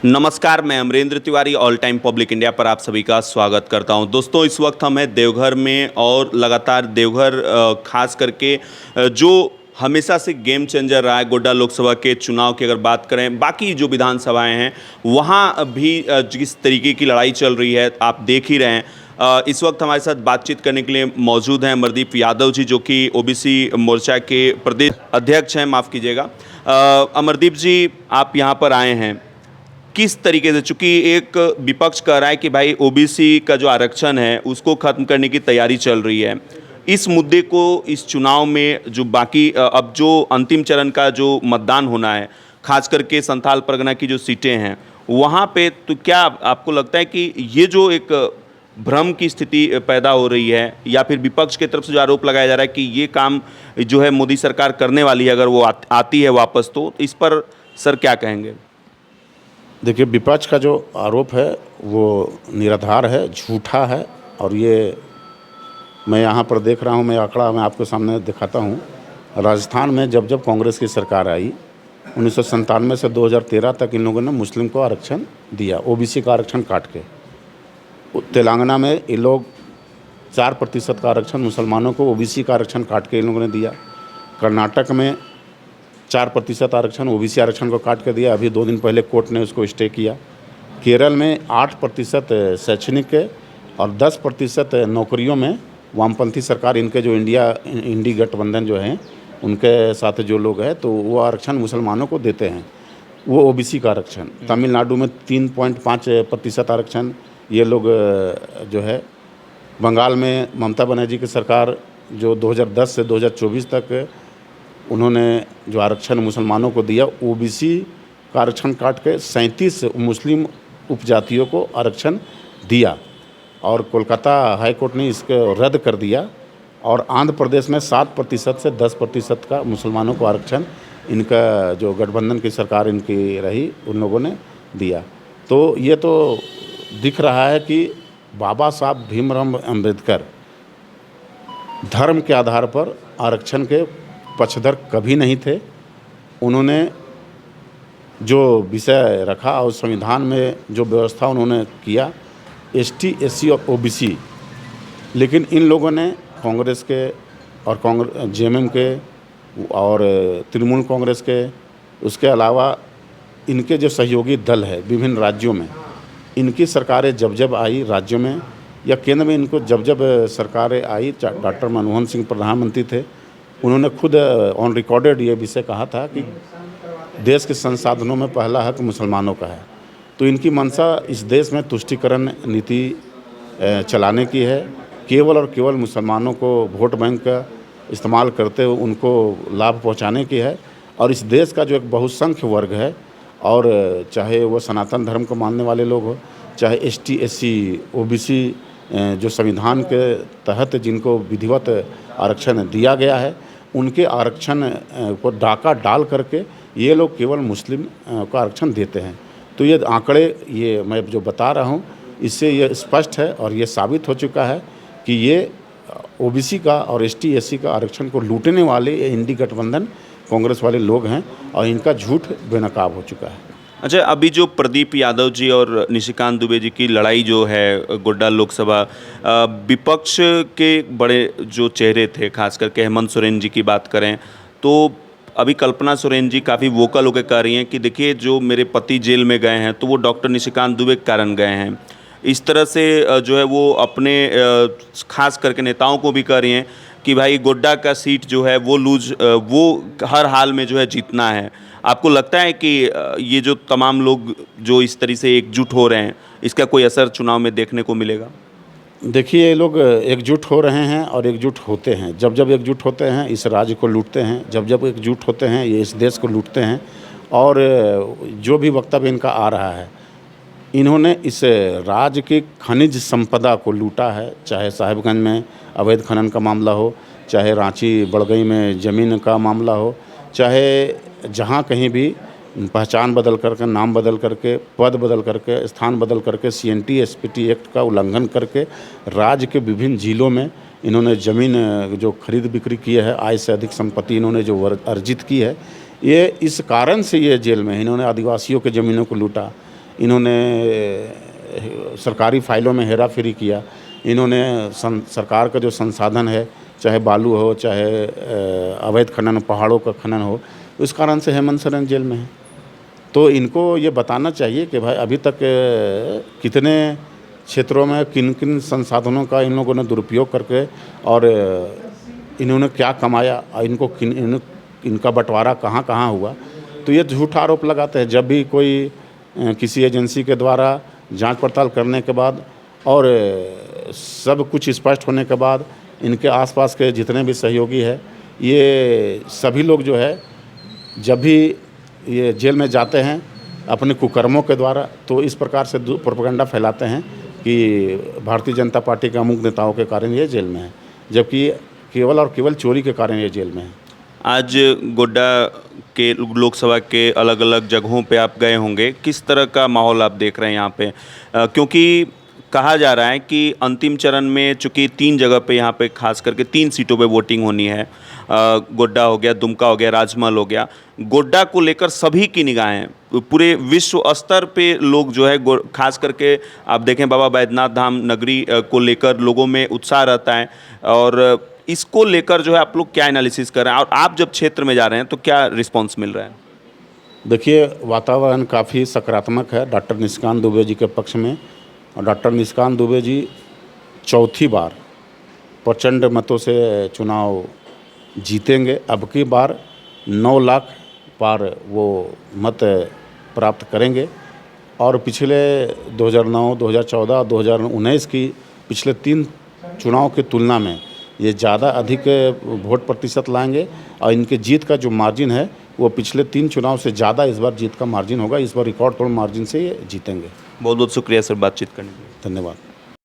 नमस्कार, मैं Amarendra Tiwari all time public India पर आप सभी का स्वागत करता हूं। दोस्तों, इस वक्त हम हैं देवघर में और लगातार देवघर खास करके जो हमेशा से गेम चेंजर रहा है गोड्डा लोकसभा के चुनाव की अगर बात करें, बाकी जो विधानसभाएं हैं वहां भी जिस तरीके की लड़ाई चल रही है आप देख ही रहे हैं। इस वक्त हमारे साथ बातचीत करने के लिए मौजूद हैं अमरदीप यादव जी, जो कि ओबीसी मोर्चा के प्रदेश अध्यक्ष हैं, माफ़ कीजिएगा। अमरदीप जी, आप यहाँ पर आए हैं किस तरीके से, चूंकि एक विपक्ष कह रहा है कि भाई ओबीसी का जो आरक्षण है उसको खत्म करने की तैयारी चल रही है, इस मुद्दे को इस चुनाव में जो बाकी अब जो अंतिम चरण का जो मतदान होना है, खास करके संथाल परगना की जो सीटें हैं वहाँ पे, तो क्या आपको लगता है कि ये जो एक भ्रम की स्थिति पैदा हो रही है, या फिर विपक्ष की तरफ से जो आरोप लगाया जा रहा है कि ये काम जो है मोदी सरकार करने वाली है अगर वो आती है वापस, तो इस पर सर क्या कहेंगे? देखिए, विपक्ष का जो आरोप है वो निराधार है, झूठा है। और ये मैं यहाँ पर देख रहा हूँ, मैं आंकड़ा मैं आपके सामने दिखाता हूँ। राजस्थान में जब जब कांग्रेस की सरकार आई 1997 से 2013 तक इन लोगों ने मुस्लिम को आरक्षण दिया, ओबीसी का आरक्षण काट के। तेलंगाना में ये लोग 4% का आरक्षण मुसलमानों को, ओबीसी का आरक्षण काट के इन लोगों ने दिया। कर्नाटक में 4% आरक्षण ओबीसी आरक्षण को काट के दिया, अभी 2 दिन पहले कोर्ट ने उसको स्टे किया। केरल में 8% शैक्षणिक के और 10% नौकरियों में वामपंथी सरकार, इनके जो इंडी गठबंधन जो हैं उनके साथ जो लोग हैं, तो वो आरक्षण मुसलमानों को देते हैं, वो ओबीसी का आरक्षण। तमिलनाडु में 3.5% आरक्षण ये लोग जो है। बंगाल में ममता बनर्जी की सरकार जो 2010 से 2024 तक उन्होंने जो आरक्षण मुसलमानों को दिया, ओबीसी का आरक्षण काट के 37 मुस्लिम उपजातियों को आरक्षण दिया, और कोलकाता हाई कोर्ट ने इसको रद्द कर दिया। और आंध्र प्रदेश में 7% से 10% का मुसलमानों को आरक्षण इनका जो गठबंधन की सरकार इनकी रही उन लोगों ने दिया। तो ये तो दिख रहा है कि बाबा साहब भीमराव अम्बेडकर धर्म के आधार पर आरक्षण के पक्षधर कभी नहीं थे। उन्होंने जो विषय रखा और संविधान में जो व्यवस्था उन्होंने किया, एसटी, एससी और ओबीसी, लेकिन इन लोगों ने कांग्रेस के और जेएमएम के और तृणमूल कांग्रेस के, उसके अलावा इनके जो सहयोगी दल है विभिन्न राज्यों में, इनकी सरकारें जब जब आई राज्यों में या केंद्र में, इनको जब जब सरकारें आई, डॉक्टर मनमोहन सिंह प्रधानमंत्री थे, उन्होंने खुद ऑन रिकॉर्डेड ये विषय कहा था कि देश के संसाधनों में पहला हक मुसलमानों का है। तो इनकी मंशा इस देश में तुष्टीकरण नीति चलाने की है, केवल और केवल मुसलमानों को वोट बैंक का इस्तेमाल करते हुए उनको लाभ पहुंचाने की है। और इस देश का जो एक बहुसंख्य वर्ग है, और चाहे वो सनातन धर्म को मानने वाले लोग हो, चाहे एसटी, एससी, ओबीसी, जो संविधान के तहत जिनको विधिवत आरक्षण दिया गया है, उनके आरक्षण को डाका डाल करके ये लोग केवल मुस्लिम को आरक्षण देते हैं। तो ये आंकड़े, ये मैं जो बता रहा हूँ, इससे ये स्पष्ट है और ये साबित हो चुका है कि ये ओबीसी का और एसटी, एससी का आरक्षण को लूटने वाले ये इंडी गठबंधन कांग्रेस वाले लोग हैं, और इनका झूठ बेनकाब हो चुका है। अच्छा, अभी जो प्रदीप यादव जी और निशिकांत दुबे जी की लड़ाई जो है गोड्डा लोकसभा, विपक्ष के बड़े जो चेहरे थे, खास करके हेमंत सोरेन जी की बात करें तो अभी कल्पना सोरेन जी काफ़ी वोकल होकर कह रही हैं कि देखिए, जो मेरे पति जेल में गए हैं तो वो डॉक्टर निशिकांत दुबे के कारण गए हैं। इस तरह से जो है वो अपने खास करके नेताओं को भी कह रही हैं कि भाई गोड्डा का सीट जो है वो हर हाल में जो है जीतना है। आपको लगता है कि ये जो तमाम लोग जो इस तरह से एकजुट हो रहे हैं, इसका कोई असर चुनाव में देखने को मिलेगा? देखिए, ये लोग एकजुट हो रहे हैं और एकजुट होते हैं। जब जब एकजुट होते हैं इस राज्य को लूटते हैं, जब जब एकजुट होते हैं ये इस देश को लूटते हैं। और जो भी वक्तव्य इनका आ रहा है, इन्होंने इस राज्य की खनिज संपदा को लूटा है, चाहे साहिबगंज में अवैध खनन का मामला हो, चाहे रांची बड़गई में ज़मीन का मामला हो, चाहे जहाँ कहीं भी पहचान बदल करके, नाम बदल करके, पद बदल करके, स्थान बदल करके, सीएनटी एसपीटी एक्ट का उल्लंघन करके राज्य के विभिन्न जिलों में इन्होंने ज़मीन जो खरीद बिक्री की है, आय से अधिक संपत्ति इन्होंने जो अर्जित की है, ये इस कारण से ये जेल में, इन्होंने आदिवासियों के ज़मीनों को लूटा, इन्होंने सरकारी फाइलों में हेरा फेरी किया, इन्होंने सरकार का जो संसाधन है, चाहे बालू हो, चाहे अवैध खनन, पहाड़ों का खनन हो, इस कारण से हेमंत सोरेन जेल में है। तो इनको ये बताना चाहिए कि भाई अभी तक कितने क्षेत्रों में किन किन संसाधनों का इन लोगों ने दुरुपयोग करके और इन्होंने क्या कमाया और इनका बंटवारा कहाँ कहाँ हुआ। तो ये झूठा आरोप लगाते हैं। जब भी कोई किसी एजेंसी के द्वारा जांच पड़ताल करने के बाद और सब कुछ स्पष्ट होने के बाद इनके आसपास के जितने भी सहयोगी है, ये सभी लोग जो है जब भी ये जेल में जाते हैं अपने कुकर्मों के द्वारा, तो इस प्रकार से प्रोपेगेंडा फैलाते हैं कि भारतीय जनता पार्टी के अमुक नेताओं के कारण ये जेल में है, जबकि केवल और केवल चोरी के कारण ये जेल में है। आज गोड्डा के लोकसभा के अलग अलग जगहों पे आप गए होंगे, किस तरह का माहौल आप देख रहे हैं यहाँ पे? क्योंकि कहा जा रहा है कि अंतिम चरण में चूँकि 3 जगह पे यहाँ पे खास करके 3 सीटों पे वोटिंग होनी है, गोड्डा हो गया, दुमका हो गया, राजमहल हो गया। गोड्डा को लेकर सभी की निगाहें, पूरे विश्व स्तर पे लोग जो है खास करके आप देखें बाबा बैद्यनाथ धाम नगरी को लेकर लोगों में उत्साह रहता है, और इसको लेकर जो है आप लोग क्या एनालिसिस कर रहे हैं और आप जब क्षेत्र में जा रहे हैं तो क्या रिस्पॉन्स मिल रहा है? देखिए, वातावरण काफ़ी सकारात्मक है डॉक्टर निशिकांत दुबे जी के पक्ष में, और डॉक्टर निशिकांत दुबे जी चौथी बार प्रचंड मतों से चुनाव जीतेंगे। अब की बार 9 लाख पार वो मत प्राप्त करेंगे, और पिछले 2009, 2014, 2019 की पिछले 3 चुनाव की तुलना में ये ज़्यादा अधिक वोट प्रतिशत लाएंगे, और इनके जीत का जो मार्जिन है वो पिछले 3 चुनाव से ज़्यादा इस बार जीत का मार्जिन होगा। इस बार रिकॉर्ड तोड़ मार्जिन से ये जीतेंगे। बहुत बहुत शुक्रिया सर बातचीत करने के लिए। धन्यवाद।